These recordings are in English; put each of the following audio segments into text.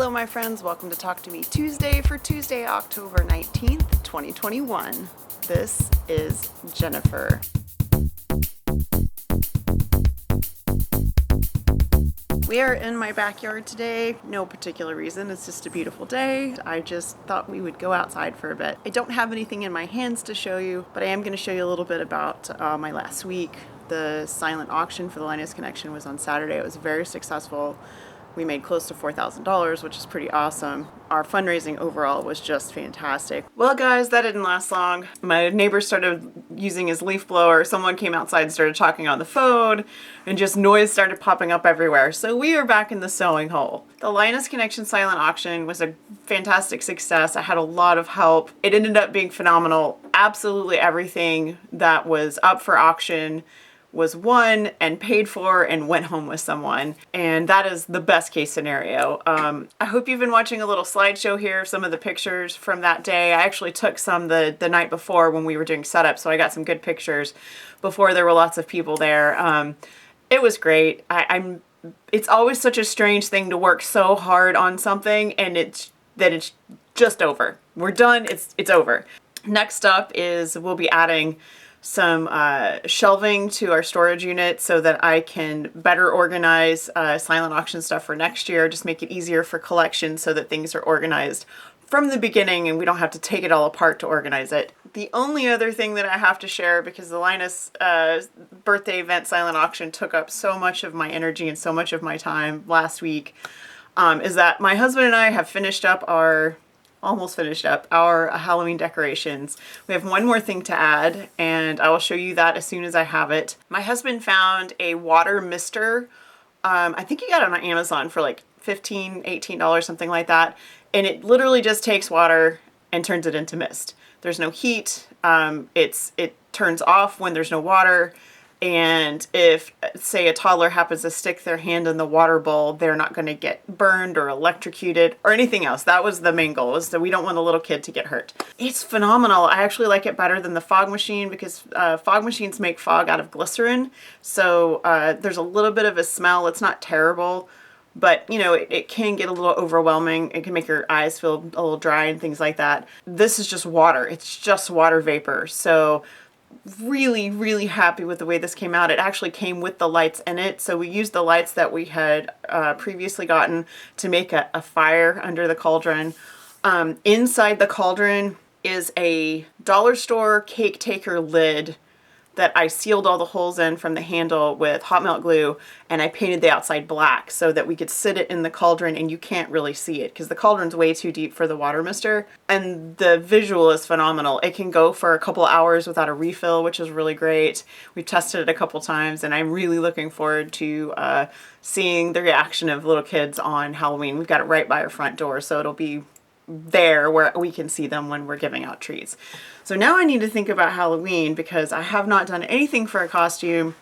Hello my friends, welcome to Talk to Me Tuesday for Tuesday, October 19th, 2021. This is Jennifer. We are in my backyard today. No particular reason, it's just a beautiful day. I just thought we would go outside for a bit. I don't have anything in my hands to show you, but I am going to show you a little bit about my last week. The silent auction for the Linus Connection was on Saturday. It was very successful. We made close to $4,000, which is pretty awesome. Our fundraising overall was just fantastic. Well guys, that didn't last long. My neighbor started using his leaf blower. Someone came outside and started talking on the phone, and just noise started popping up everywhere. So we are back in the sewing hole. The Linus Connection silent auction was a fantastic success. I had a lot of help. It ended up being phenomenal. Absolutely everything that was up for auction was won and paid for and went home with someone. And that is the best case scenario. I hope you've been watching a little slideshow here of some of the pictures from that day. I actually took some the night before when we were doing setup, so I got some good pictures before there were lots of people there. It was great. It's always such a strange thing to work so hard on something and it's just over. We're done, it's over. Next up is we'll be adding some shelving to our storage unit so that I can better organize silent auction stuff for next year, just make it easier for collection so that things are organized from the beginning and we don't have to take it all apart to organize it. The only other thing that I have to share, because the Linus birthday event silent auction took up so much of my energy and so much of my time last week, is that my husband and I have almost finished up our Halloween decorations. We have one more thing to add, and I will show you that as soon as I have it. My husband found a water mister. I think he got it on Amazon for like $15, $18, something like that. And it literally just takes water and turns it into mist. There's no heat. It turns off when there's no water. And if, say, a toddler happens to stick their hand in the water bowl, they're not going to get burned or electrocuted or anything else. That was the main goal, is that we don't want a little kid to get hurt. It's phenomenal. I actually like it better than the fog machine because fog machines make fog out of glycerin. So there's a little bit of a smell. It's not terrible, but you know, it can get a little overwhelming. It can make your eyes feel a little dry and things like that. This is just water. It's just water vapor. So really happy with the way this came out. It actually came with the lights in it, so we used the lights that we had previously gotten to make a fire under the cauldron. Inside the cauldron is a dollar store cake taker lid that I sealed all the holes in from the handle with hot melt glue, and I painted the outside black so that we could sit it in the cauldron and you can't really see it because the cauldron's way too deep for the water mister. And the visual is phenomenal. It can go for a couple hours without a refill, which is really great. We've tested it a couple times and I'm really looking forward to seeing the reaction of little kids on Halloween. We've got it right by our front door, so it'll be there where we can see them when we're giving out treats. So now I need to think about Halloween because I have not done anything for a costume.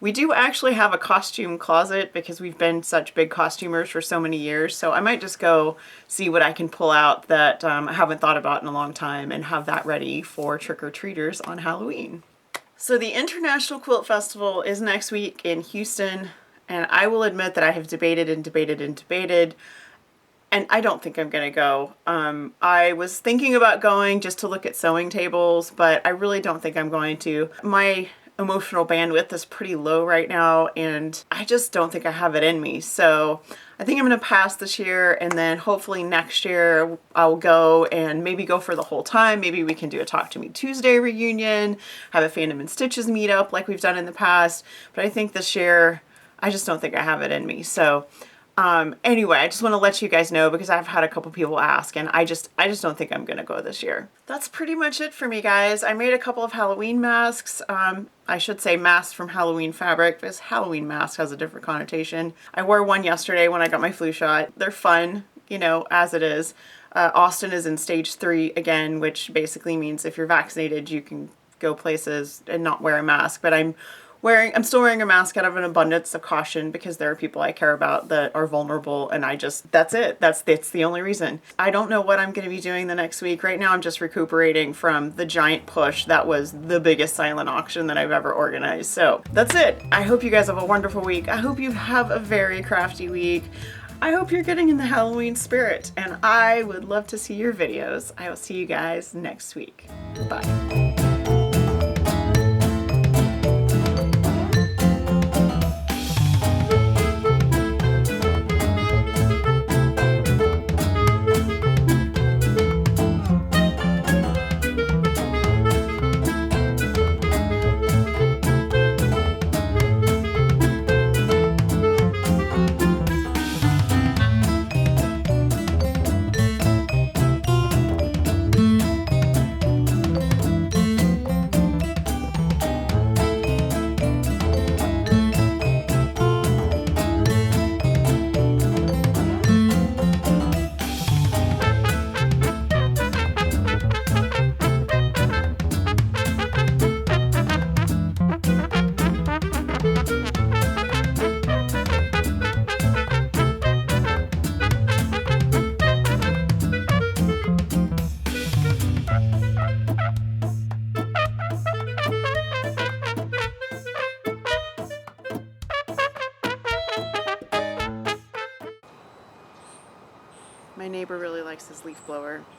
We do actually have a costume closet because we've been such big costumers for so many years. So I might just go see what I can pull out that I haven't thought about in a long time and have that ready for trick-or-treaters on Halloween. So the International Quilt Festival is next week in Houston, and I will admit that I have debated and debated, and I don't think I'm gonna go. I was thinking about going just to look at sewing tables, but I really don't think I'm going to. My emotional bandwidth is pretty low right now, and I just don't think I have it in me. So I think I'm gonna pass this year, and then hopefully next year I'll go and maybe go for the whole time. Maybe we can do a Talk to Me Tuesday reunion, have a Fandom and Stitches meetup like we've done in the past. But I think this year, I just don't think I have it in me. So anyway, I just want to let you guys know because I've had a couple people ask, and I just don't think I'm gonna go this year. That's pretty much it for me, guys. I made a couple of Halloween masks. I should say masks from Halloween fabric because Halloween mask has a different connotation. I wore one yesterday when I got my flu shot. They're fun, you know, as it is. Austin is in stage 3 again, which basically means if you're vaccinated, you can go places and not wear a mask. But I'm still wearing a mask out of an abundance of caution because there are people I care about that are vulnerable, and that's it. That's the only reason. I don't know what I'm going to be doing the next week. Right now I'm just recuperating from the giant push that was the biggest silent auction that I've ever organized. So that's it. I hope you guys have a wonderful week. I hope you have a very crafty week. I hope you're getting in the Halloween spirit, and I would love to see your videos. I will see you guys next week. Bye. My neighbor really likes his leaf blower.